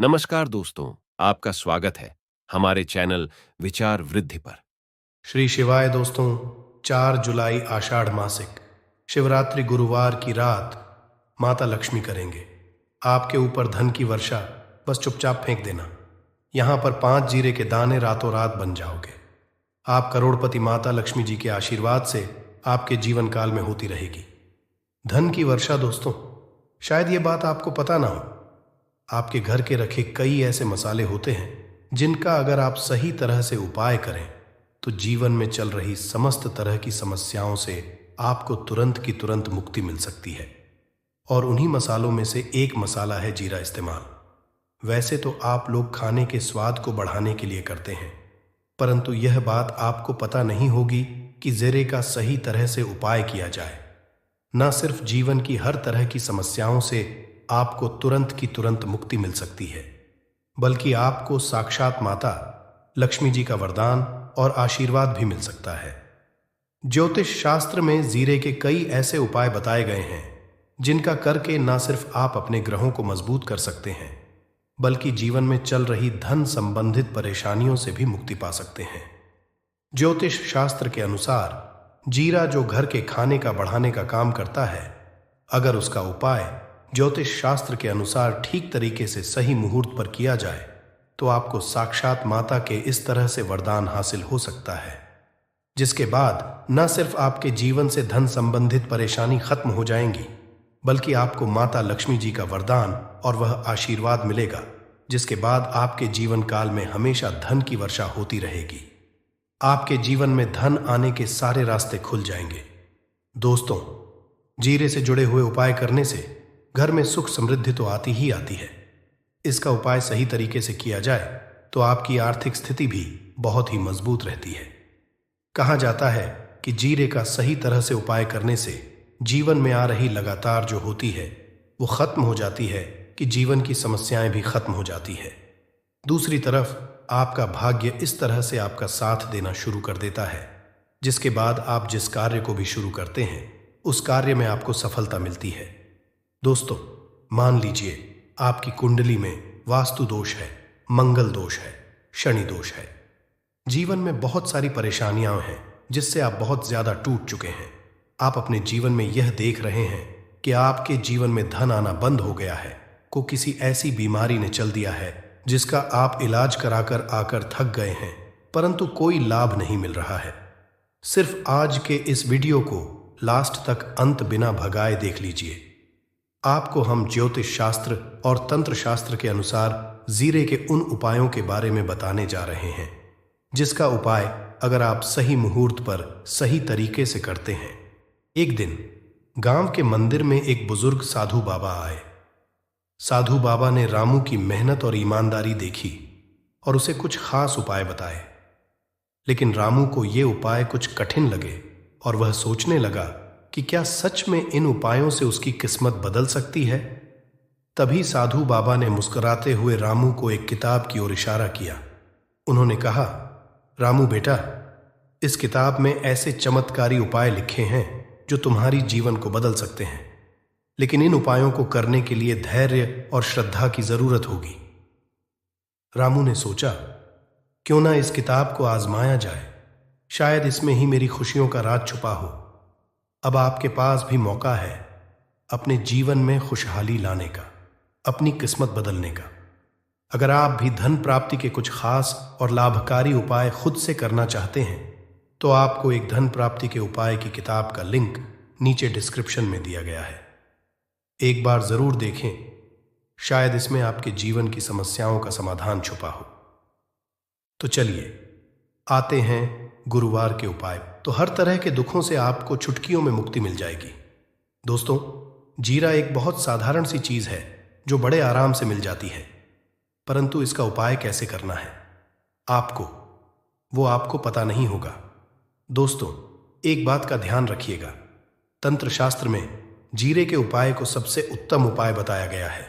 नमस्कार दोस्तों, आपका स्वागत है हमारे चैनल विचार वृद्धि पर। श्री शिवाय दोस्तों। 4 जुलाई आषाढ़ मासिक शिवरात्रि गुरुवार की रात माता लक्ष्मी करेंगे आपके ऊपर धन की वर्षा। बस चुपचाप फेंक देना। यहां पर 5 जीरे के दाने रातों रात बन जाओगे। आप करोड़पति माता लक्ष्मी जी के आशीर्वाद से आपके जीवन काल में होती रहेगी धन की वर्षा। दोस्तों, शायद ये बात आपको पता ना हो, आपके घर के रखे कई ऐसे मसाले होते हैं जिनका अगर आप सही तरह से उपाय करें तो जीवन में चल रही समस्त तरह की समस्याओं से आपको तुरंत की तुरंत मुक्ति मिल सकती है। और उन्हीं मसालों में से एक मसाला है जीरा इस्तेमाल। वैसे तो आप लोग खाने के स्वाद को बढ़ाने के लिए करते हैं, परंतु यह बात आपको पता नहीं होगी कि जीरे का सही तरह से उपाय किया जाए। न सिर्फ जीवन की हर तरह की समस्याओं से आपको तुरंत की तुरंत मुक्ति मिल सकती है, बल्कि आपको साक्षात माता लक्ष्मी जी का वरदान और आशीर्वाद भी मिल सकता है। ज्योतिष शास्त्र में जीरे के कई ऐसे उपाय बताए गए हैं जिनका करके न सिर्फ आप अपने ग्रहों को मजबूत कर सकते हैं, बल्कि जीवन में चल रही धन संबंधित परेशानियों से भी मुक्ति पा सकते हैं। ज्योतिष शास्त्र के अनुसार जीरा जो घर के खाने का बढ़ाने का काम करता है, अगर उसका उपाय ज्योतिष शास्त्र के अनुसार ठीक तरीके से सही मुहूर्त पर किया जाए तो आपको साक्षात माता के इस तरह से वरदान हासिल हो सकता है, जिसके बाद न सिर्फ आपके जीवन से धन संबंधित परेशानी खत्म हो जाएंगी, बल्कि आपको माता लक्ष्मी जी का वरदान और वह आशीर्वाद मिलेगा, जिसके बाद आपके जीवन काल में हमेशा धन की वर्षा होती रहेगी। आपके जीवन में धन आने के सारे रास्ते खुल जाएंगे। दोस्तों, जीरे से जुड़े हुए उपाय करने से घर में सुख समृद्धि तो आती ही आती है। इसका उपाय सही तरीके से किया जाए तो आपकी आर्थिक स्थिति भी बहुत ही मजबूत रहती है। कहा जाता है कि जीरे का सही तरह से उपाय करने से जीवन में आ रही लगातार जो होती है वो खत्म हो जाती है, कि जीवन की समस्याएं भी खत्म हो जाती है। दूसरी तरफ आपका भाग्य इस तरह से आपका साथ देना शुरू कर देता है, जिसके बाद आप जिस कार्य को भी शुरू करते हैं उस कार्य में आपको सफलता मिलती है। दोस्तों, मान लीजिए आपकी कुंडली में वास्तु दोष है, मंगल दोष है, शनि दोष है। जीवन में बहुत सारी परेशानियां हैं जिससे आप बहुत ज्यादा टूट चुके हैं। आप अपने जीवन में यह देख रहे हैं कि आपके जीवन में धन आना बंद हो गया है, को किसी ऐसी बीमारी ने चल दिया है जिसका आप इलाज कराकर आकर थक गए हैं, परंतु कोई लाभ नहीं मिल रहा है। सिर्फ आज के इस वीडियो को लास्ट तक अंत बिना भगाए देख लीजिए। आपको हम ज्योतिष शास्त्र और तंत्र शास्त्र के अनुसार जीरे के उन उपायों के बारे में बताने जा रहे हैं जिसका उपाय अगर आप सही मुहूर्त पर सही तरीके से करते हैं। एक दिन गांव के मंदिर में एक बुजुर्ग साधु बाबा आए। साधु बाबा ने रामू की मेहनत और ईमानदारी देखी और उसे कुछ खास उपाय बताए, लेकिन रामू को ये उपाय कुछ कठिन लगे और वह सोचने लगा कि क्या सच में इन उपायों से उसकी किस्मत बदल सकती है। तभी साधु बाबा ने मुस्कुराते हुए रामू को एक किताब की ओर इशारा किया। उन्होंने कहा, रामू बेटा, इस किताब में ऐसे चमत्कारी उपाय लिखे हैं जो तुम्हारी जीवन को बदल सकते हैं, लेकिन इन उपायों को करने के लिए धैर्य और श्रद्धा की जरूरत होगी। रामू ने सोचा, क्यों ना इस किताब को आजमाया जाए, शायद इसमें ही मेरी खुशियों का राज छुपा हो। अब आपके पास भी मौका है अपने जीवन में खुशहाली लाने का, अपनी किस्मत बदलने का। अगर आप भी धन प्राप्ति के कुछ खास और लाभकारी उपाय खुद से करना चाहते हैं तो आपको एक धन प्राप्ति के उपाय की किताब का लिंक नीचे डिस्क्रिप्शन में दिया गया है। एक बार जरूर देखें, शायद इसमें आपके जीवन की समस्याओं का समाधान छुपा हो। तो चलिए आते हैं गुरुवार के उपाय। तो हर तरह के दुखों से आपको चुटकियों में मुक्ति मिल जाएगी। दोस्तों, जीरा एक बहुत साधारण सी चीज है जो बड़े आराम से मिल जाती है, परंतु इसका उपाय कैसे करना है वो आपको पता नहीं होगा। दोस्तों, एक बात का ध्यान रखिएगा, तंत्र शास्त्र में जीरे के उपाय को सबसे उत्तम उपाय बताया गया है।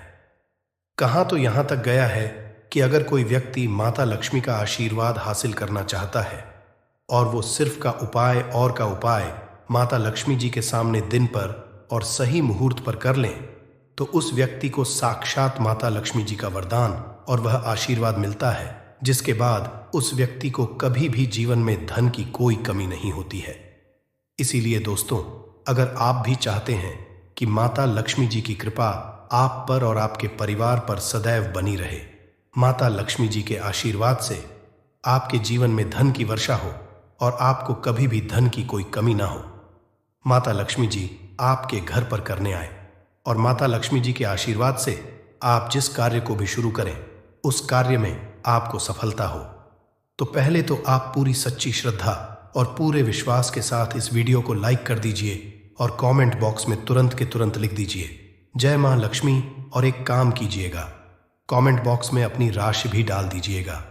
कहां तो यहां तक गया है कि अगर कोई व्यक्ति माता लक्ष्मी का आशीर्वाद हासिल करना चाहता है और वो सिर्फ का उपाय माता लक्ष्मी जी के सामने दिन पर और सही मुहूर्त पर कर लें तो उस व्यक्ति को साक्षात माता लक्ष्मी जी का वरदान और वह आशीर्वाद मिलता है, जिसके बाद उस व्यक्ति को कभी भी जीवन में धन की कोई कमी नहीं होती है। इसीलिए दोस्तों, अगर आप भी चाहते हैं कि माता लक्ष्मी जी की कृपा आप पर और आपके परिवार पर सदैव बनी रहे, माता लक्ष्मी जी के आशीर्वाद से आपके जीवन में धन की वर्षा हो और आपको कभी भी धन की कोई कमी ना हो, माता लक्ष्मी जी आपके घर पर करने आए और माता लक्ष्मी जी के आशीर्वाद से आप जिस कार्य को भी शुरू करें उस कार्य में आपको सफलता हो, तो पहले तो आप पूरी सच्ची श्रद्धा और पूरे विश्वास के साथ इस वीडियो को लाइक कर दीजिए और कमेंट बॉक्स में तुरंत के तुरंत लिख दीजिए जय मां लक्ष्मी और एक काम कीजिएगा, कमेंट बॉक्स में अपनी राशि भी डाल दीजिएगा।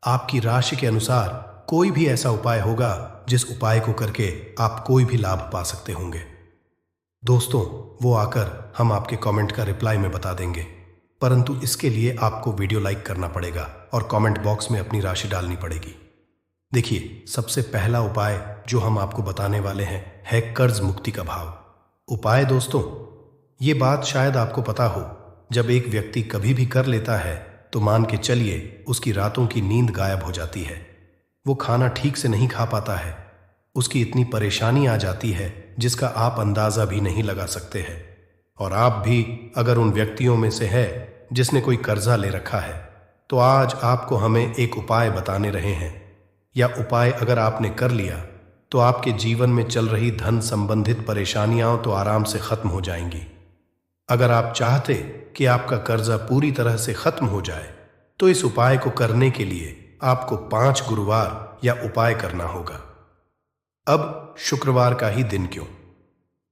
आपकी राशि के अनुसार कोई भी ऐसा उपाय होगा जिस उपाय को करके आप कोई भी लाभ पा सकते होंगे। दोस्तों, वो आकर हम आपके कमेंट का रिप्लाई में बता देंगे, परंतु इसके लिए आपको वीडियो लाइक करना पड़ेगा और कमेंट बॉक्स में अपनी राशि डालनी पड़ेगी। देखिए, सबसे पहला उपाय जो हम आपको बताने वाले हैं है कर्ज मुक्ति का भाव। उपाय दोस्तों, ये बात शायद आपको पता हो, जब एक व्यक्ति कभी भी कर लेता है तो मान के चलिए उसकी रातों की नींद गायब हो जाती है, वो खाना ठीक से नहीं खा पाता है, उसकी इतनी परेशानी आ जाती है जिसका आप अंदाजा भी नहीं लगा सकते हैं। और आप भी अगर उन व्यक्तियों में से है जिसने कोई कर्जा ले रखा है, तो आज आपको हमें एक उपाय बताने रहे हैं। या उपाय अगर आपने कर लिया तो आपके जीवन में चल रही धन संबंधित परेशानियां तो आराम से खत्म हो जाएंगी। अगर आप चाहते कि आपका कर्जा पूरी तरह से खत्म हो जाए तो इस उपाय को करने के लिए आपको 5 गुरुवार या उपाय करना होगा। अब शुक्रवार का ही दिन क्यों?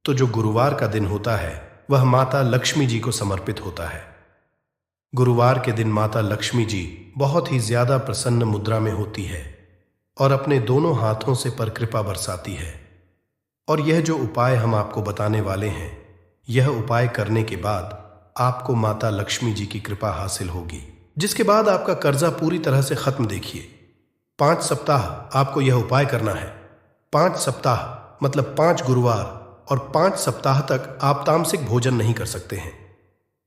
तो जो गुरुवार का दिन होता है वह माता लक्ष्मी जी को समर्पित होता है। गुरुवार के दिन माता लक्ष्मी जी बहुत ही ज्यादा प्रसन्न मुद्रा में होती है और अपने दोनों हाथों से पर कृपा बरसाती है। और यह जो उपाय हम आपको बताने वाले हैं, यह उपाय करने के बाद आपको माता लक्ष्मी जी की कृपा हासिल होगी, जिसके बाद आपका कर्जा पूरी तरह से खत्म। देखिए, 5 सप्ताह आपको यह उपाय करना है। 5 सप्ताह मतलब 5 गुरुवार, और 5 सप्ताह तक आप तामसिक भोजन नहीं कर सकते हैं।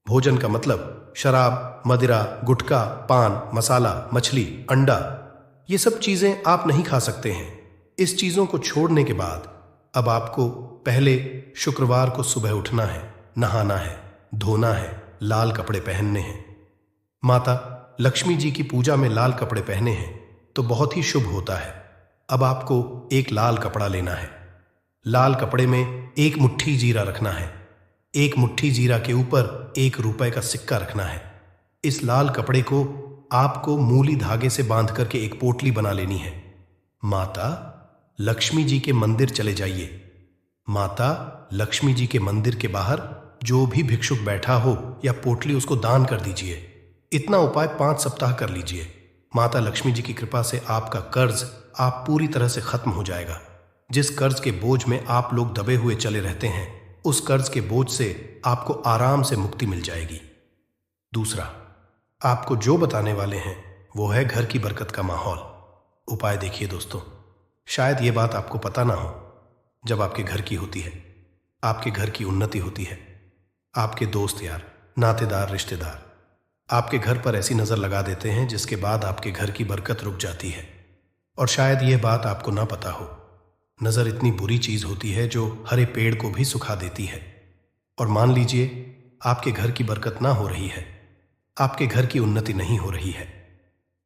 भोजन का मतलब शराब, मदिरा, गुटखा, पान, मसाला, मछली, अंडा, ये सब चीजें आप नहीं खा सकते हैं। इस चीजों को छोड़ने के बाद अब आपको पहले शुक्रवार को सुबह उठना है, नहाना है, धोना है, लाल कपड़े पहनने हैं। माता लक्ष्मी जी की पूजा में लाल कपड़े पहने हैं तो बहुत ही शुभ होता है। अब आपको एक लाल कपड़ा लेना है। लाल कपड़े में 1 मुट्ठी जीरा रखना है। 1 मुट्ठी जीरा के ऊपर 1 रुपए का सिक्का रखना है। इस लाल कपड़े को आपको मूली धागे से बांध करके एक पोटली बना लेनी है। माता लक्ष्मी जी के मंदिर चले जाइए। माता लक्ष्मी जी के मंदिर के बाहर जो भी भिक्षुक बैठा हो या पोटली उसको दान कर दीजिए। इतना उपाय 5 सप्ताह कर लीजिए। माता लक्ष्मी जी की कृपा से आपका कर्ज आप पूरी तरह से खत्म हो जाएगा। जिस कर्ज के बोझ में आप लोग दबे हुए चले रहते हैं, उस कर्ज के बोझ से आपको आराम से मुक्ति मिल जाएगी। दूसरा, आपको जो बताने वाले हैं वो है घर की बरकत का माहौल। उपाय देखिए दोस्तों, शायद ये बात आपको पता ना हो, जब आपके घर की होती है, आपके घर की उन्नति होती है, आपके दोस्त यार, नातेदार, रिश्तेदार आपके घर पर ऐसी नजर लगा देते हैं जिसके बाद आपके घर की बरकत रुक जाती है। और शायद यह बात आपको ना पता हो, नजर इतनी बुरी चीज होती है जो हरे पेड़ को भी सुखा देती है। और मान लीजिए आपके घर की बरकत ना हो रही है, आपके घर की उन्नति नहीं हो रही है,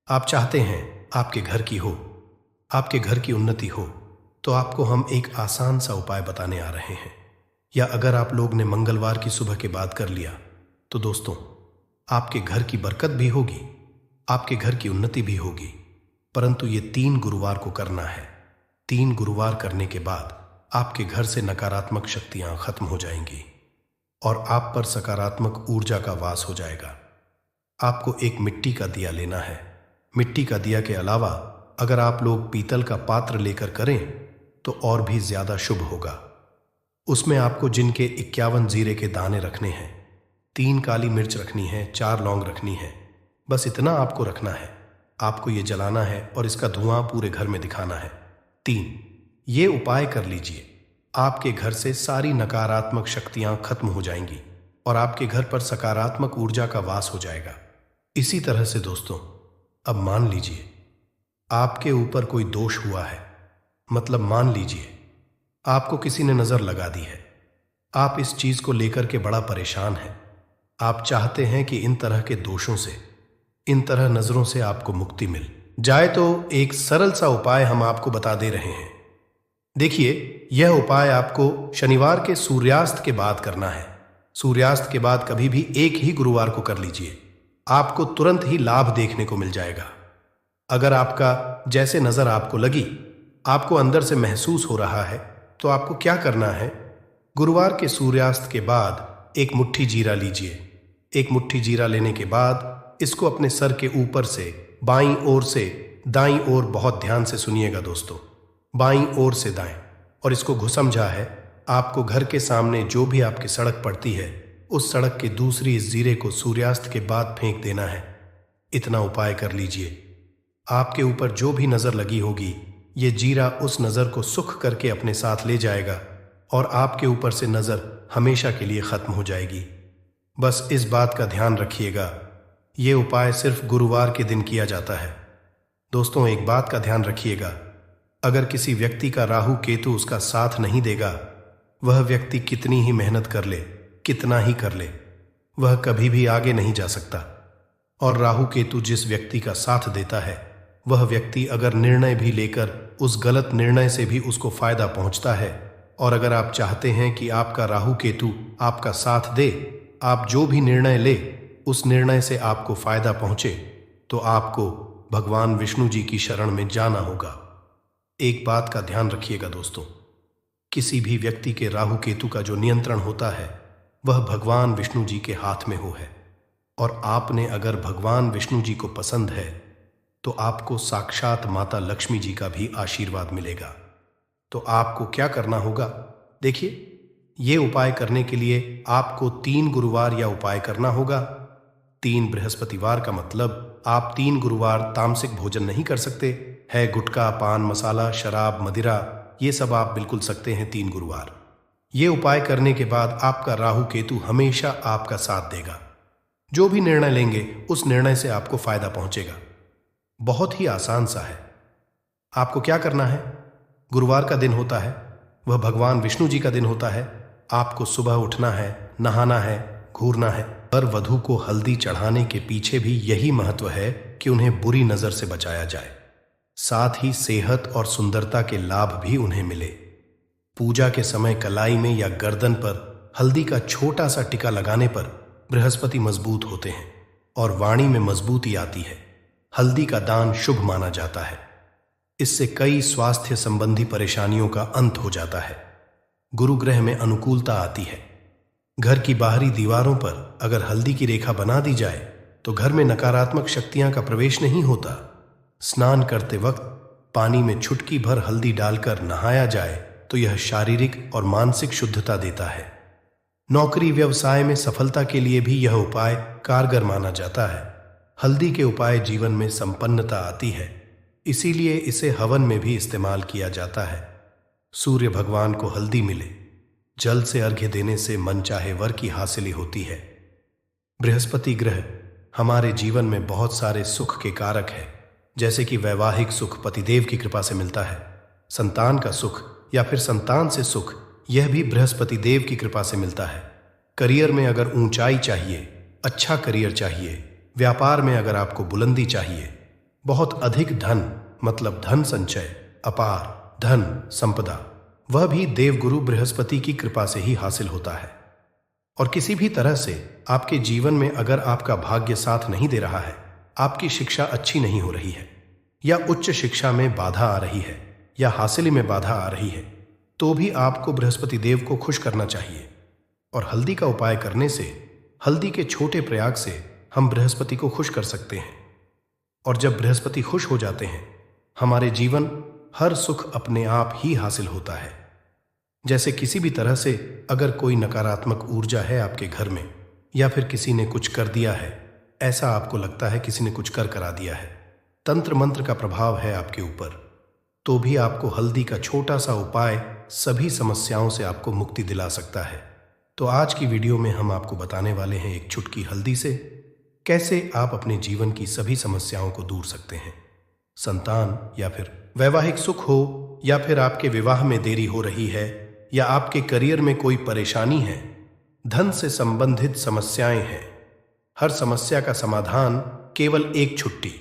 आप चाहते हैं आपके घर की हो, आपके घर की उन्नति हो, तो आपको हम एक आसान सा उपाय बताने आ रहे हैं। या अगर आप लोग ने मंगलवार की सुबह के बाद कर लिया तो दोस्तों, आपके घर की बरकत भी होगी, आपके घर की उन्नति भी होगी। परंतु ये 3 गुरुवार को करना है। 3 गुरुवार करने के बाद आपके घर से नकारात्मक शक्तियां खत्म हो जाएंगी और आप पर सकारात्मक ऊर्जा का वास हो जाएगा। आपको एक मिट्टी का दिया लेना है। मिट्टी का दिया के अलावा अगर आप लोग पीतल का पात्र लेकर करें तो और भी ज्यादा शुभ होगा। उसमें आपको जिनके 51 जीरे के दाने रखने हैं, 3 काली मिर्च रखनी है, 4 लौंग रखनी है, बस इतना आपको रखना है। आपको ये जलाना है और इसका धुआं पूरे घर में दिखाना है। 3, ये उपाय कर लीजिए, आपके घर से सारी नकारात्मक शक्तियां खत्म हो जाएंगी और आपके घर पर सकारात्मक ऊर्जा का वास हो जाएगा। इसी तरह से दोस्तों, अब मान लीजिए आपके ऊपर कोई दोष हुआ है, मतलब मान लीजिए आपको किसी ने नजर लगा दी है। आप इस चीज को लेकर के बड़ा परेशान हैं। आप चाहते हैं कि इन तरह के दोषों से, इन तरह नजरों से आपको मुक्ति मिल जाए। तो एक सरल सा उपाय हम आपको बता दे रहे हैं। देखिए, यह उपाय आपको शनिवार के सूर्यास्त के बाद करना है। सूर्यास्त के बाद कभी भी एक ही गुरुवार को कर लीजिए, आपको तुरंत ही लाभ देखने को मिल जाएगा। अगर आपका जैसे नजर आपको लगी, आपको अंदर से महसूस हो रहा है, तो आपको क्या करना है, गुरुवार के सूर्यास्त के बाद एक मुट्ठी जीरा लीजिए। एक मुट्ठी जीरा लेने के बाद इसको अपने सर के ऊपर से बाईं ओर से दाईं ओर, बहुत ध्यान से सुनिएगा दोस्तों, बाईं ओर से दाएं, और इसको घुसमझा है आपको घर के सामने जो भी आपकी सड़क पड़ती है, उस सड़क के दूसरी इस जीरे को सूर्यास्त के बाद फेंक देना है। इतना उपाय कर लीजिए, आपके ऊपर जो भी नजर लगी होगी, ये जीरा उस नजर को सुख करके अपने साथ ले जाएगा और आपके ऊपर से नजर हमेशा के लिए खत्म हो जाएगी। बस इस बात का ध्यान रखिएगा, ये उपाय सिर्फ गुरुवार के दिन किया जाता है। दोस्तों, एक बात का ध्यान रखिएगा, अगर किसी व्यक्ति का राहु केतु उसका साथ नहीं देगा, वह व्यक्ति कितनी ही मेहनत कर ले, कितना ही कर ले, वह कभी भी आगे नहीं जा सकता। और राहु केतु जिस व्यक्ति का साथ देता है, वह व्यक्ति अगर निर्णय भी लेकर उस गलत निर्णय से भी उसको फायदा पहुंचता है। और अगर आप चाहते हैं कि आपका राहु केतु आपका साथ दे, आप जो भी निर्णय ले उस निर्णय से आपको फायदा पहुंचे, तो आपको भगवान विष्णु जी की शरण में जाना होगा। एक बात का ध्यान रखिएगा दोस्तों, किसी भी व्यक्ति के राहु केतु का जो नियंत्रण होता है, वह भगवान विष्णु जी के हाथ में हो है। और आपने अगर भगवान विष्णु जी को पसंद है, तो आपको साक्षात माता लक्ष्मी जी का भी आशीर्वाद मिलेगा। तो आपको क्या करना होगा, देखिए, ये उपाय करने के लिए आपको 3 गुरुवार या उपाय करना होगा। 3 बृहस्पतिवार का मतलब आप 3 गुरुवार तामसिक भोजन नहीं कर सकते है। गुटखा, पान मसाला, शराब, मदिरा, ये सब आप बिल्कुल सकते हैं 3 गुरुवार। ये उपाय करने के बाद आपका राहु केतु हमेशा आपका साथ देगा। जो भी निर्णय लेंगे उस निर्णय से आपको फायदा पहुंचेगा। बहुत ही आसान सा है। आपको क्या करना है, गुरुवार का दिन होता है, वह भगवान विष्णु जी का दिन होता है। आपको सुबह उठना है, नहाना है, घूरना है। वर वधू को हल्दी चढ़ाने के पीछे भी यही महत्व है कि उन्हें बुरी नजर से बचाया जाए, साथ ही सेहत और सुंदरता के लाभ भी उन्हें मिले। पूजा के समय कलाई में या गर्दन पर हल्दी का छोटा सा टिका लगाने पर बृहस्पति मजबूत होते हैं और वाणी में मजबूती आती है। हल्दी का दान शुभ माना जाता है। इससे कई स्वास्थ्य संबंधी परेशानियों का अंत हो जाता है। गुरु ग्रह में अनुकूलता आती है। घर की बाहरी दीवारों पर अगर हल्दी की रेखा बना दी जाए तो घर में नकारात्मक शक्तियां का प्रवेश नहीं होता। स्नान करते वक्त पानी में चुटकी भर हल्दी डालकर नहाया जाए तो यह शारीरिक और मानसिक शुद्धता देता है। नौकरी व्यवसाय में सफलता के लिए भी यह उपाय कारगर माना जाता है। हल्दी के उपाय जीवन में संपन्नता आती है, इसीलिए इसे हवन में भी इस्तेमाल किया जाता है। सूर्य भगवान को हल्दी मिले, जल से अर्घ्य देने से मनचाहे वर की हासिली होती है। बृहस्पति ग्रह हमारे जीवन में बहुत सारे सुख के कारक है, जैसे कि वैवाहिक सुख पतिदेव की कृपा से मिलता है, संतान का सुख या फिर संतान से सुख, यह भी बृहस्पति देव की कृपा से मिलता है। करियर में अगर ऊंचाई चाहिए, अच्छा करियर चाहिए, व्यापार में अगर आपको बुलंदी चाहिए, बहुत अधिक धन मतलब धन संचय, अपार धन संपदा, वह भी देवगुरु बृहस्पति की कृपा से ही हासिल होता है। और किसी भी तरह से आपके जीवन में अगर आपका भाग्य साथ नहीं दे रहा है, आपकी शिक्षा अच्छी नहीं हो रही है, या उच्च शिक्षा में बाधा आ रही है, या हासिली में बाधा आ रही है, तो भी आपको बृहस्पति देव को खुश करना चाहिए। और हल्दी का उपाय करने से, हल्दी के छोटे प्रयाग से हम बृहस्पति को खुश कर सकते हैं। और जब बृहस्पति खुश हो जाते हैं, हमारे जीवन हर सुख अपने आप ही हासिल होता है। जैसे किसी भी तरह से अगर कोई नकारात्मक ऊर्जा है आपके घर में, या फिर किसी ने कुछ कर दिया है, ऐसा आपको लगता है किसी ने कुछ कर करा दिया है, तंत्र मंत्र का प्रभाव है आपके ऊपर, तो भी आपको हल्दी का छोटा सा उपाय सभी समस्याओं से आपको मुक्ति दिला सकता है। तो आज की वीडियो में हम आपको बताने वाले हैं एक चुटकी हल्दी से कैसे आप अपने जीवन की सभी समस्याओं को दूर सकते हैं। संतान या फिर वैवाहिक सुख हो, या फिर आपके विवाह में देरी हो रही है, या आपके करियर में कोई परेशानी है, धन से संबंधित समस्याएं हैं, हर समस्या का समाधान केवल एक छुट्टी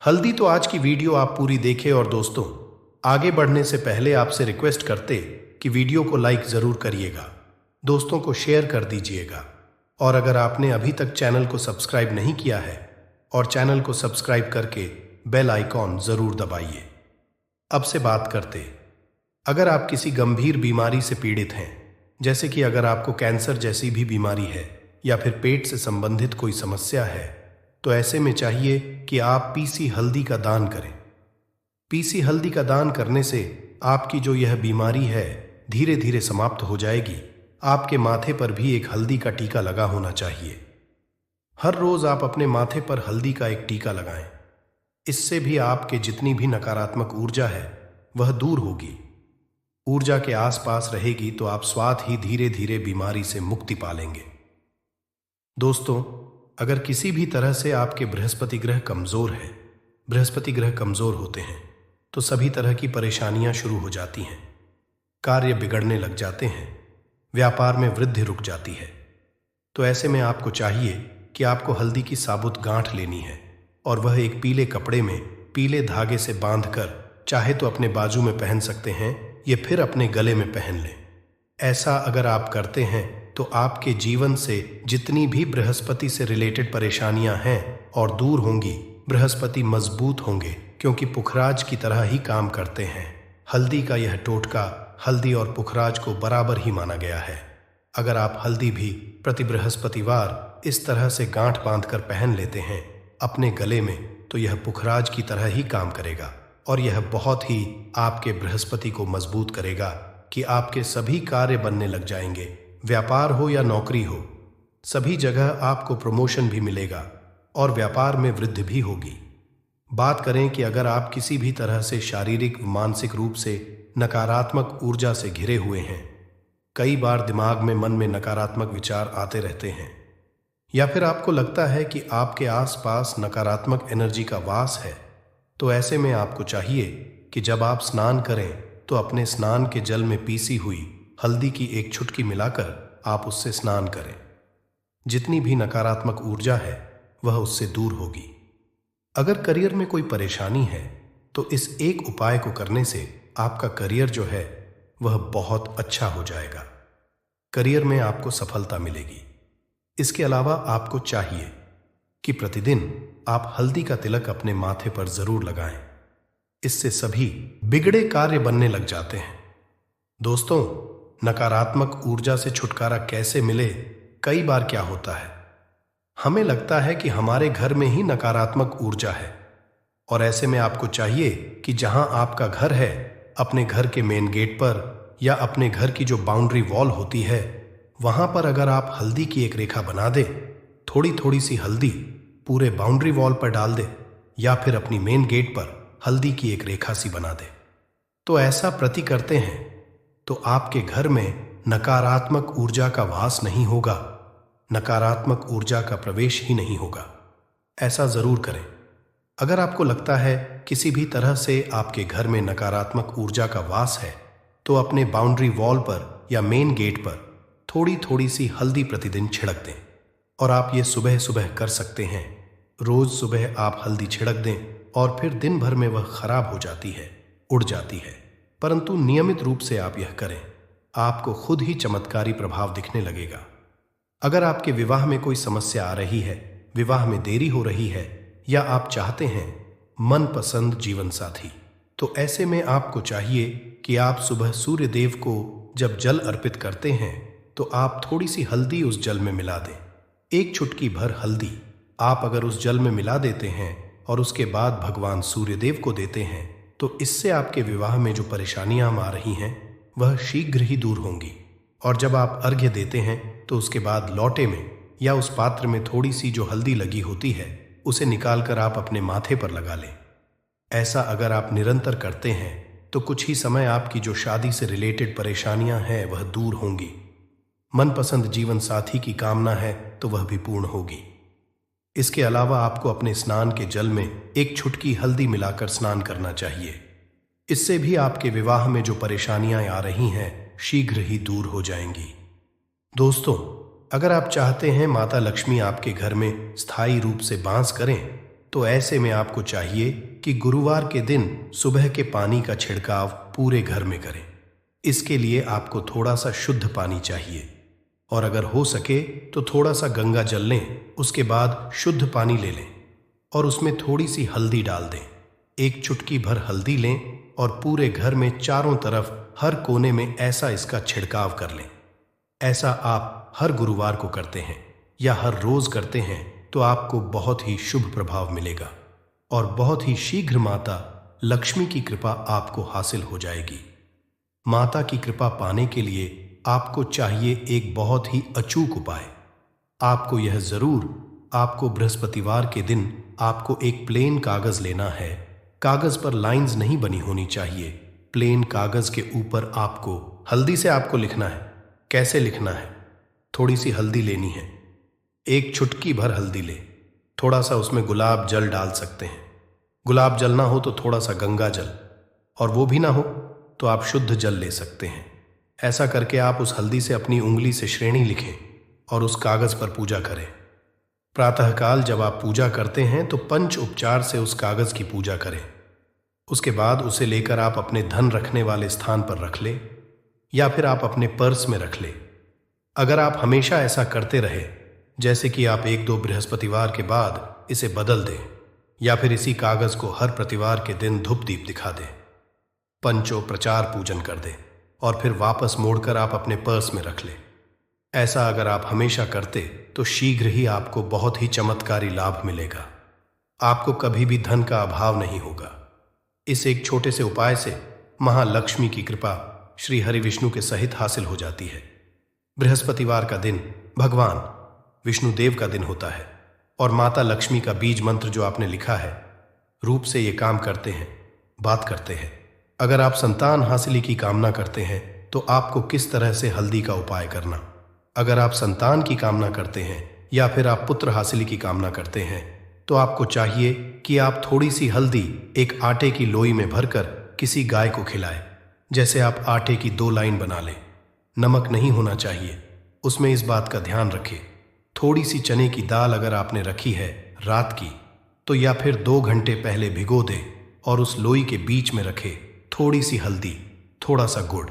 हल्दी। तो आज की वीडियो आप पूरी देखें। और दोस्तों, आगे बढ़ने से पहले आपसे रिक्वेस्ट करते कि वीडियो को लाइक जरूर करिएगा, दोस्तों को शेयर कर दीजिएगा, और अगर आपने अभी तक चैनल को सब्सक्राइब नहीं किया है और चैनल को सब्सक्राइब करके बेल आइकॉन जरूर दबाइए। अब से बात करते, अगर आप किसी गंभीर बीमारी से पीड़ित हैं, जैसे कि अगर आपको कैंसर जैसी भी बीमारी है या फिर पेट से संबंधित कोई समस्या है, तो ऐसे में चाहिए कि आप पीसी हल्दी का दान करें। पीसी हल्दी का दान करने से आपकी जो यह बीमारी है धीरे धीरे समाप्त हो जाएगी। आपके माथे पर भी एक हल्दी का टीका लगा होना चाहिए। हर रोज आप अपने माथे पर हल्दी का एक टीका लगाएं। इससे भी आपके जितनी भी नकारात्मक ऊर्जा है वह दूर होगी। ऊर्जा के आसपास रहेगी तो आप स्वात ही धीरे धीरे बीमारी से मुक्ति पालेंगे। दोस्तों, अगर किसी भी तरह से आपके बृहस्पति ग्रह कमजोर है, बृहस्पति ग्रह कमजोर होते हैं तो सभी तरह की परेशानियां शुरू हो जाती हैं, कार्य बिगड़ने लग जाते हैं, व्यापार में वृद्धि रुक जाती है। तो ऐसे में आपको चाहिए कि आपको हल्दी की साबुत गांठ लेनी है और वह एक पीले कपड़े में पीले धागे से बांधकर, चाहे तो अपने बाजू में पहन सकते हैं या फिर अपने गले में पहन लें। ऐसा अगर आप करते हैं तो आपके जीवन से जितनी भी बृहस्पति से रिलेटेड परेशानियां हैं और दूर होंगी। बृहस्पति मजबूत होंगे क्योंकि पुखराज की तरह ही काम करते हैं। हल्दी का यह टोटका हल्दी और पुखराज को बराबर ही माना गया है। अगर आप हल्दी भी प्रति बृहस्पतिवार इस तरह से गांठ बांधकर पहन लेते हैं अपने गले में, तो यह पुखराज की तरह ही काम करेगा और यह बहुत ही आपके बृहस्पति को मजबूत करेगा कि आपके सभी कार्य बनने लग जाएंगे। व्यापार हो या नौकरी हो, सभी जगह आपको प्रमोशन भी मिलेगा और व्यापार में वृद्धि भी होगी। बात करें कि अगर आप किसी भी तरह से शारीरिक व मानसिक रूप से नकारात्मक ऊर्जा से घिरे हुए हैं, कई बार दिमाग में मन में नकारात्मक विचार आते रहते हैं, या फिर आपको लगता है कि आपके आसपास नकारात्मक एनर्जी का वास है, तो ऐसे में आपको चाहिए कि जब आप स्नान करें तो अपने स्नान के जल में पीसी हुई हल्दी की एक चुटकी मिलाकर आप उससे स्नान करें। जितनी भी नकारात्मक ऊर्जा है वह उससे दूर होगी। अगर करियर में कोई परेशानी है तो इस एक उपाय को करने से आपका करियर जो है वह बहुत अच्छा हो जाएगा। करियर में आपको सफलता मिलेगी। इसके अलावा आपको चाहिए कि प्रतिदिन आप हल्दी का तिलक अपने माथे पर जरूर लगाएं। इससे सभी बिगड़े कार्य बनने लग जाते हैं। दोस्तों, नकारात्मक ऊर्जा से छुटकारा कैसे मिले? कई बार क्या होता है, हमें लगता है कि हमारे घर में ही नकारात्मक ऊर्जा है, और ऐसे में आपको चाहिए कि जहां आपका घर है, अपने घर के मेन गेट पर या अपने घर की जो बाउंड्री वॉल होती है, वहां पर अगर आप हल्दी की एक रेखा बना दे, थोड़ी थोड़ी सी हल्दी पूरे बाउंड्री वॉल पर डाल दे, या फिर अपनी मेन गेट पर हल्दी की एक रेखा सी बना दे, तो ऐसा प्रति करते हैं तो आपके घर में नकारात्मक ऊर्जा का वास नहीं होगा, नकारात्मक ऊर्जा का प्रवेश ही नहीं होगा। ऐसा जरूर करें। अगर आपको लगता है किसी भी तरह से आपके घर में नकारात्मक ऊर्जा का वास है, तो अपने बाउंड्री वॉल पर या मेन गेट पर थोड़ी थोड़ी सी हल्दी प्रतिदिन छिड़क दें। और आप ये सुबह सुबह कर सकते हैं। रोज सुबह आप हल्दी छिड़क दें और फिर दिन भर में वह खराब हो जाती है, उड़ जाती है, परंतु नियमित रूप से आप यह करें, आपको खुद ही चमत्कारी प्रभाव दिखने लगेगा। अगर आपके विवाह में कोई समस्या आ रही है, विवाह में देरी हो रही है, या आप चाहते हैं मनपसंद जीवन साथी, तो ऐसे में आपको चाहिए कि आप सुबह सूर्य देव को जब जल अर्पित करते हैं तो आप थोड़ी सी हल्दी उस जल में मिला दें। एक चुटकी भर हल्दी आप अगर उस जल में मिला देते हैं और उसके बाद भगवान सूर्यदेव को देते हैं, तो इससे आपके विवाह में जो परेशानियां आ रही हैं वह शीघ्र ही दूर होंगी। और जब आप अर्घ्य देते हैं तो उसके बाद लौटे में या उस पात्र में थोड़ी सी जो हल्दी लगी होती है उसे निकालकर आप अपने माथे पर लगा लें। ऐसा अगर आप निरंतर करते हैं तो कुछ ही समय आपकी जो शादी से रिलेटेड परेशानियां हैं वह दूर होंगी। मनपसंद जीवन साथी की कामना है तो वह भी पूर्ण होगी। इसके अलावा आपको अपने स्नान के जल में एक चुटकी हल्दी मिलाकर स्नान करना चाहिए। इससे भी आपके विवाह में जो परेशानियां आ रही हैं शीघ्र ही दूर हो जाएंगी। दोस्तों, अगर आप चाहते हैं माता लक्ष्मी आपके घर में स्थायी रूप से वास करें तो ऐसे में आपको चाहिए कि गुरुवार के दिन सुबह के पानी का छिड़काव पूरे घर में करें। इसके लिए आपको थोड़ा सा शुद्ध पानी चाहिए और अगर हो सके तो थोड़ा सा गंगा जल लें। उसके बाद शुद्ध पानी ले लें और उसमें थोड़ी सी हल्दी डाल दें। एक चुटकी भर हल्दी लें और पूरे घर में चारों तरफ हर कोने में ऐसा इसका छिड़काव कर लें। ऐसा आप हर गुरुवार को करते हैं या हर रोज करते हैं तो आपको बहुत ही शुभ प्रभाव मिलेगा और बहुत ही शीघ्र माता लक्ष्मी की कृपा आपको हासिल हो जाएगी। माता की कृपा पाने के लिए आपको चाहिए एक बहुत ही अचूक उपाय। आपको यह जरूर आपको बृहस्पतिवार के दिन आपको एक प्लेन कागज लेना है। कागज पर लाइंस नहीं बनी होनी चाहिए। प्लेन कागज के ऊपर आपको हल्दी से आपको लिखना है। कैसे लिखना है? थोड़ी सी हल्दी लेनी है, एक चुटकी भर हल्दी ले, थोड़ा सा उसमें गुलाब जल डाल सकते हैं। गुलाब जल ना हो तो थोड़ा सा गंगा जल, और वो भी ना हो तो आप शुद्ध जल ले सकते हैं। ऐसा करके आप उस हल्दी से अपनी उंगली से श्रेणी लिखें और उस कागज पर पूजा करें। प्रातःकाल जब आप पूजा करते हैं तो पंच उपचार से उस कागज की पूजा करें। उसके बाद उसे लेकर आप अपने धन रखने वाले स्थान पर रख लें या फिर आप अपने पर्स में रख लें। अगर आप हमेशा ऐसा करते रहे, जैसे कि आप एक दो बृहस्पतिवार के बाद इसे बदल दें या फिर इसी कागज को हर प्रतिवार के दिन धूप दीप दिखा दें, पंचो प्रचार पूजन कर दें और फिर वापस मोड़कर आप अपने पर्स में रख लें। ऐसा अगर आप हमेशा करते तो शीघ्र ही आपको बहुत ही चमत्कारी लाभ मिलेगा। आपको कभी भी धन का अभाव नहीं होगा। इस एक छोटे से उपाय से महालक्ष्मी की कृपा श्री हरि विष्णु के सहित हासिल हो जाती है। बृहस्पतिवार का दिन भगवान विष्णुदेव का दिन होता है और माता लक्ष्मी का बीज मंत्र जो आपने लिखा है रूप से ये काम करते हैं, बात करते हैं। अगर आप संतान हासिल की कामना करते हैं तो आपको किस तरह से हल्दी का उपाय करना। अगर आप संतान की कामना करते हैं या फिर आप पुत्र हासिल की कामना करते हैं तो आपको चाहिए कि आप थोड़ी सी हल्दी एक आटे की लोई में भरकर किसी गाय को खिलाएं। जैसे आप आटे की 2 लाइन बना लें। नमक नहीं होना चाहिए, उसमें इस बात का ध्यान रखें। थोड़ी सी चने की दाल अगर आपने रखी है रात की तो या फिर 2 घंटे पहले भिगो दें और उस लोई के बीच में रखें थोड़ी सी हल्दी, थोड़ा सा गुड़,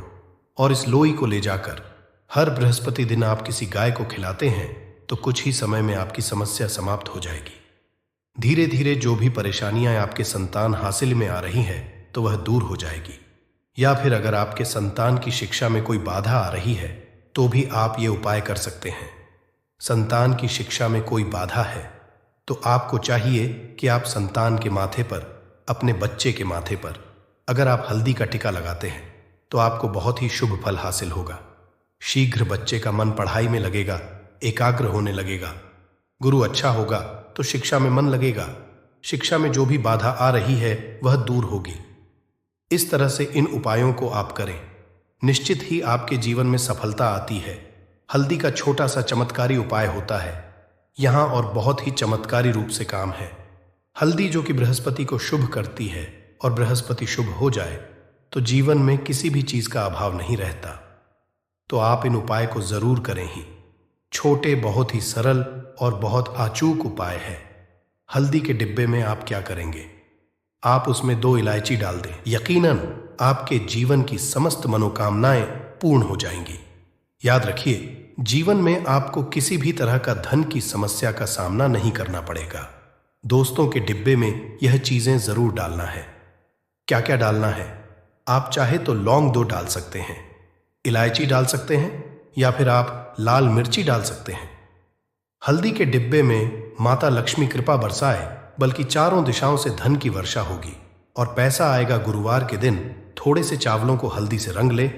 और इस लोई को ले जाकर हर बृहस्पति दिन आप किसी गाय को खिलाते हैं तो कुछ ही समय में आपकी समस्या समाप्त हो जाएगी। धीरे धीरे जो भी परेशानियां आपके संतान हासिल में आ रही हैं तो वह दूर हो जाएगी। या फिर अगर आपके संतान की शिक्षा में कोई बाधा आ रही है तो भी आप ये उपाय कर सकते हैं। संतान की शिक्षा में कोई बाधा है तो आपको चाहिए कि आप संतान के माथे पर, अपने बच्चे के माथे पर अगर आप हल्दी का टिका लगाते हैं तो आपको बहुत ही शुभ फल हासिल होगा। शीघ्र बच्चे का मन पढ़ाई में लगेगा, एकाग्र होने लगेगा। गुरु अच्छा होगा तो शिक्षा में मन लगेगा। शिक्षा में जो भी बाधा आ रही है वह दूर होगी। इस तरह से इन उपायों को आप करें, निश्चित ही आपके जीवन में सफलता आती है। हल्दी का छोटा सा चमत्कारी उपाय होता है यहाँ और बहुत ही चमत्कारी रूप से काम है। हल्दी जो कि बृहस्पति को शुभ करती है और बृहस्पति शुभ हो जाए तो जीवन में किसी भी चीज का अभाव नहीं रहता। तो आप इन उपाय को जरूर करें ही। छोटे, बहुत ही सरल और बहुत अचूक उपाय है। हल्दी के डिब्बे में आप क्या करेंगे? आप उसमें 2 इलायची डाल दें। यकीनन आपके जीवन की समस्त मनोकामनाएं पूर्ण हो जाएंगी। याद रखिए, जीवन में आपको किसी भी तरह का धन की समस्या का सामना नहीं करना पड़ेगा। दोस्तों के डिब्बे में यह चीजें जरूर डालना है। क्या क्या डालना है? आप चाहे तो लौंग 2 डाल सकते हैं, इलायची डाल सकते हैं या फिर आप लाल मिर्ची डाल सकते हैं। हल्दी के डिब्बे में माता लक्ष्मी कृपा बरसाए, बल्कि चारों दिशाओं से धन की वर्षा होगी और पैसा आएगा। गुरुवार के दिन थोड़े से चावलों को हल्दी से रंग ले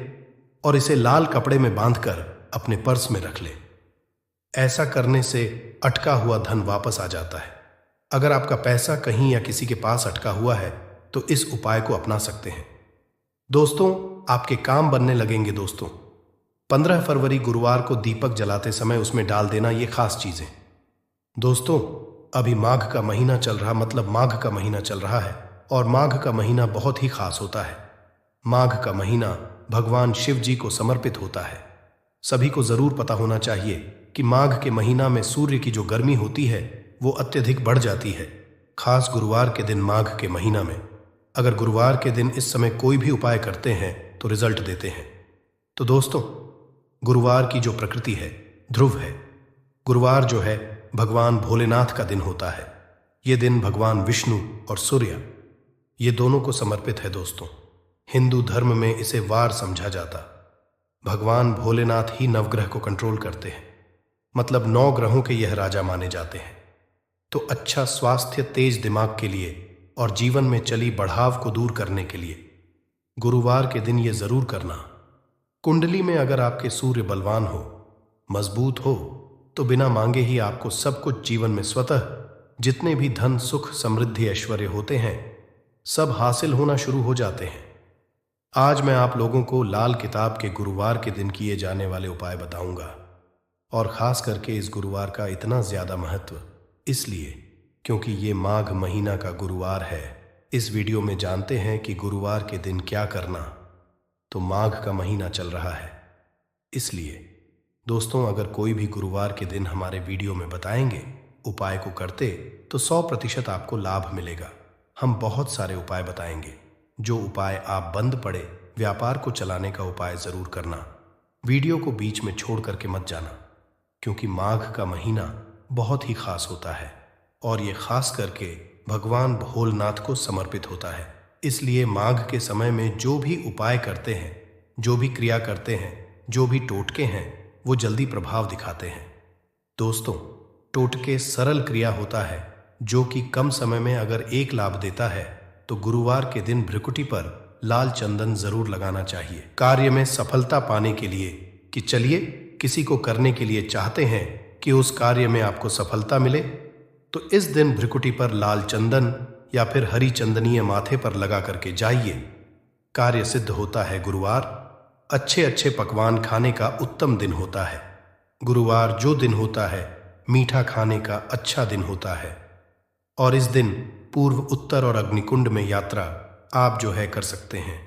और इसे लाल कपड़े में बांधकर अपने पर्स में रख ले। ऐसा करने से अटका हुआ धन वापस आ जाता है। अगर आपका पैसा कहीं या किसी के पास अटका हुआ है तो इस उपाय को अपना सकते हैं। दोस्तों, आपके काम बनने लगेंगे। दोस्तों, 15 फरवरी गुरुवार को दीपक जलाते समय उसमें डाल देना ये खास चीजें। दोस्तों, अभी माघ का महीना चल रहा, मतलब माघ का महीना चल रहा है और माघ का महीना बहुत ही खास होता है। माघ का महीना भगवान शिव जी को समर्पित होता है। सभी को जरूर पता होना चाहिए कि माघ के महीना में सूर्य की जो गर्मी होती है वो अत्यधिक बढ़ जाती है, खास गुरुवार के दिन माघ के महीना में। अगर गुरुवार के दिन इस समय कोई भी उपाय करते हैं तो रिजल्ट देते हैं। तो दोस्तों, गुरुवार की जो प्रकृति है ध्रुव है। गुरुवार जो है भगवान भोलेनाथ का दिन होता है। ये दिन भगवान विष्णु और सूर्य ये दोनों को समर्पित है। दोस्तों, हिंदू धर्म में इसे वार समझा जाता। भगवान भोलेनाथ ही नवग्रह को कंट्रोल करते हैं, मतलब 9 ग्रहों के यह राजा माने जाते हैं। तो अच्छा स्वास्थ्य, तेज दिमाग के लिए और जीवन में चली बढ़ाव को दूर करने के लिए गुरुवार के दिन ये जरूर करना। कुंडली में अगर आपके सूर्य बलवान हो, मजबूत हो, तो बिना मांगे ही आपको सब कुछ जीवन में स्वतः जितने भी धन, सुख, समृद्धि, ऐश्वर्य होते हैं सब हासिल होना शुरू हो जाते हैं। आज मैं आप लोगों को लाल किताब के गुरुवार के दिन किए जाने वाले उपाय बताऊंगा। और खास करके इस गुरुवार का इतना ज्यादा महत्व इसलिए क्योंकि ये माघ महीना का गुरुवार है। इस वीडियो में जानते हैं कि गुरुवार के दिन क्या करना। तो माघ का महीना चल रहा है, इसलिए दोस्तों अगर कोई भी गुरुवार के दिन हमारे वीडियो में बताएंगे उपाय को करते तो 100% आपको लाभ मिलेगा। हम बहुत सारे उपाय बताएंगे। जो उपाय आप बंद पड़े व्यापार को चलाने का उपाय जरूर करना। वीडियो को बीच में छोड़ करके मत जाना, क्योंकि माघ का महीना बहुत ही खास होता है और ये खास करके भगवान भोलेनाथ को समर्पित होता है। इसलिए माघ के समय में जो भी उपाय करते हैं, जो भी क्रिया करते हैं, जो भी टोटके हैं वो जल्दी प्रभाव दिखाते हैं। दोस्तों, टोटके सरल क्रिया होता है जो कि कम समय में अगर एक लाभ देता है तो गुरुवार के दिन भ्रिकुटी पर लाल चंदन जरूर लगाना चाहिए। कार्य में सफलता पाने के लिए कि चलिए किसी को करने के लिए चाहते हैं कि उस कार्य में आपको सफलता मिले, तो इस दिन भ्रिकुटी पर लाल चंदन या फिर हरी चंदनीय माथे पर लगा करके जाइए। कार्य सिद्ध होता है। गुरुवार अच्छे अच्छे पकवान खाने का उत्तम दिन होता है। गुरुवार जो दिन होता है मीठा खाने का अच्छा दिन होता है और इस दिन पूर्व, उत्तर और अग्निकुंड में यात्रा आप जो है कर सकते हैं।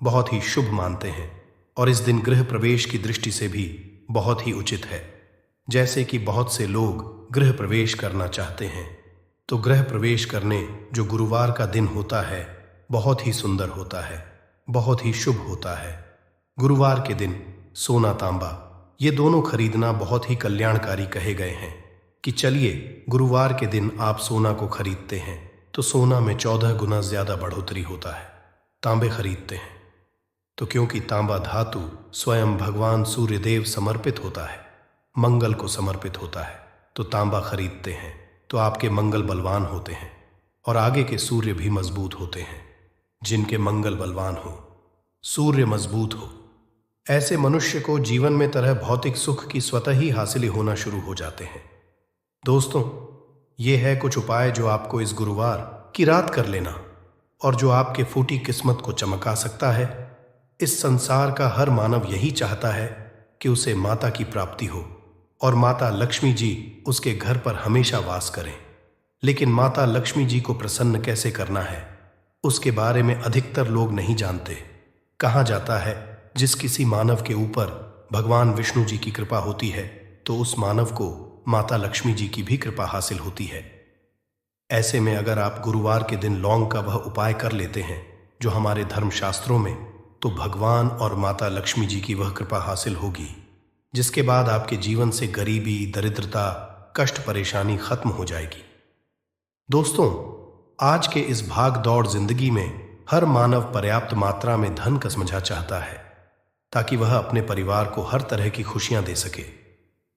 बहुत ही शुभ मानते हैं और इस दिन गृह प्रवेश की दृष्टि से भी बहुत ही उचित है। जैसे कि बहुत से लोग गृह प्रवेश करना चाहते हैं, तो गृह प्रवेश करने जो गुरुवार का दिन होता है बहुत ही सुंदर होता है, बहुत ही शुभ होता है। गुरुवार के दिन सोना, तांबा ये दोनों खरीदना बहुत ही कल्याणकारी कहे गए हैं कि चलिए गुरुवार के दिन आप सोना को खरीदते हैं तो सोना में 14 गुना ज्यादा बढ़ोतरी होता है। तांबे खरीदते हैं तो क्योंकि तांबा धातु स्वयं भगवान सूर्यदेव समर्पित होता है, मंगल को समर्पित होता है, तो तांबा खरीदते हैं तो आपके मंगल बलवान होते हैं और आगे के सूर्य भी मजबूत होते हैं। जिनके मंगल बलवान हो, सूर्य मजबूत हो, ऐसे मनुष्य को जीवन में तरह भौतिक सुख की स्वतः ही हासिल होना शुरू हो जाते हैं। दोस्तों, ये है कुछ उपाय जो आपको इस गुरुवार की रात कर लेना और जो आपके फूटी किस्मत को चमका सकता है। इस संसार का हर मानव यही चाहता है कि उसे माता की प्राप्ति हो और माता लक्ष्मी जी उसके घर पर हमेशा वास करें। लेकिन माता लक्ष्मी जी को प्रसन्न कैसे करना है उसके बारे में अधिकतर लोग नहीं जानते। कहा जाता है जिस किसी मानव के ऊपर भगवान विष्णु जी की कृपा होती है तो उस मानव को माता लक्ष्मी जी की भी कृपा हासिल होती है। ऐसे में अगर आप गुरुवार के दिन लौंग का वह उपाय कर लेते हैं जो हमारे धर्मशास्त्रों में, तो भगवान और माता लक्ष्मी जी की वह कृपा हासिल होगी जिसके बाद आपके जीवन से गरीबी, दरिद्रता, कष्ट, परेशानी खत्म हो जाएगी। दोस्तों, आज के इस भाग दौड़ जिंदगी में हर मानव पर्याप्त मात्रा में धन का समझा चाहता है ताकि वह अपने परिवार को हर तरह की खुशियां दे सके।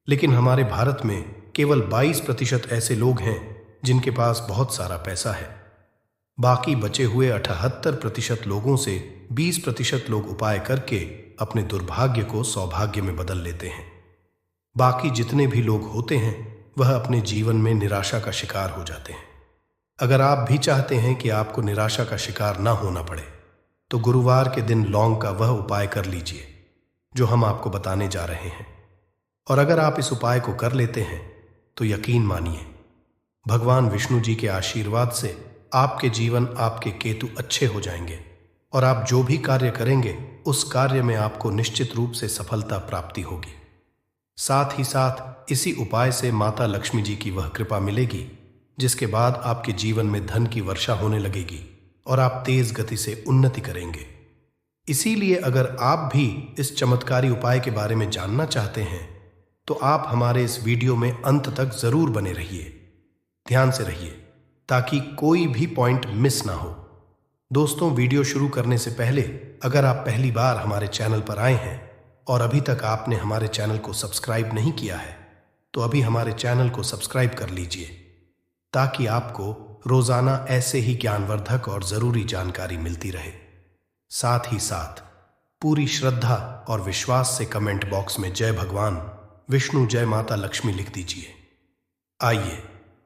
लेकिन हमारे भारत में केवल 22% ऐसे लोग हैं जिनके पास बहुत सारा पैसा है। बाकी बचे हुए 78% लोगों से 20% लोग उपाय करके अपने दुर्भाग्य को सौभाग्य में बदल लेते हैं। बाकी जितने भी लोग होते हैं वह अपने जीवन में निराशा का शिकार हो जाते हैं। अगर आप भी चाहते हैं कि आपको निराशा का शिकार ना होना पड़े तो गुरुवार के दिन लौंग का वह उपाय कर लीजिए जो हम आपको बताने जा रहे हैं। और अगर आप इस उपाय को कर लेते हैं तो यकीन मानिए, भगवान विष्णु जी के आशीर्वाद से आपके जीवन, आपके केतु अच्छे हो जाएंगे और आप जो भी कार्य करेंगे उस कार्य में आपको निश्चित रूप से सफलता प्राप्ति होगी। साथ ही साथ इसी उपाय से माता लक्ष्मी जी की वह कृपा मिलेगी जिसके बाद आपके जीवन में धन की वर्षा होने लगेगी और आप तेज गति से उन्नति करेंगे। इसीलिए अगर आप भी इस चमत्कारी उपाय के बारे में जानना चाहते हैं तो आप हमारे इस वीडियो में अंत तक जरूर बने रहिए, ध्यान से रहिए ताकि कोई भी पॉइंट मिस ना हो। दोस्तों, वीडियो शुरू करने से पहले अगर आप पहली बार हमारे चैनल पर आए हैं और अभी तक आपने हमारे चैनल को सब्सक्राइब नहीं किया है तो अभी हमारे चैनल को सब्सक्राइब कर लीजिए ताकि आपको रोजाना ऐसे ही ज्ञानवर्धक और जरूरी जानकारी मिलती रहे। साथ ही साथ पूरी श्रद्धा और विश्वास से कमेंट बॉक्स में जय भगवान विष्णु, जय माता लक्ष्मी लिख दीजिए। आइए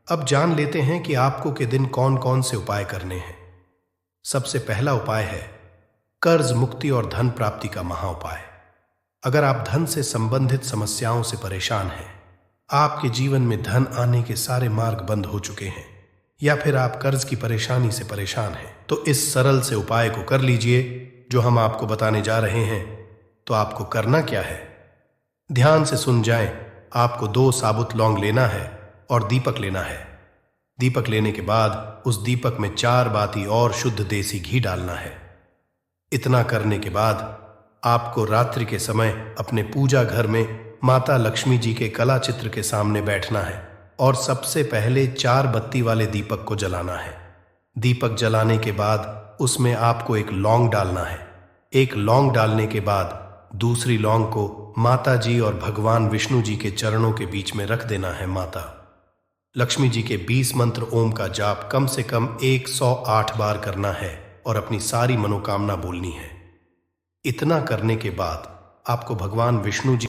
अब जान लेते हैं कि आपको के दिन कौन कौन से उपाय करने हैं। सबसे पहला उपाय है कर्ज मुक्ति और धन प्राप्ति का महाउपाय। अगर आप धन से संबंधित समस्याओं से परेशान हैं, आपके जीवन में धन आने के सारे मार्ग बंद हो चुके हैं या फिर आप कर्ज की परेशानी से परेशान हैं, तो इस सरल से उपाय को कर लीजिए जो हम आपको बताने जा रहे हैं। तो आपको करना क्या है, ध्यान से सुन जाएं। आपको 2 साबुत लौंग लेना है और दीपक लेना है। दीपक लेने के बाद उस दीपक में 4 बाती और शुद्ध देसी घी डालना है। इतना करने के बाद आपको रात्रि के समय अपने पूजा घर में माता लक्ष्मी जी के कला चित्र के सामने बैठना है और सबसे पहले 4 बत्ती वाले दीपक को जलाना है। दीपक जलाने के बाद उसमें आपको एक लौंग डालना है। एक लौंग डालने के बाद दूसरी लौंग को माता जी और भगवान विष्णु जी के चरणों के बीच में रख देना है। माता लक्ष्मी जी के 20 मंत्र ओम का जाप कम से कम 108 बार करना है और अपनी सारी मनोकामना बोलनी है। इतना करने के बाद आपको भगवान विष्णु जी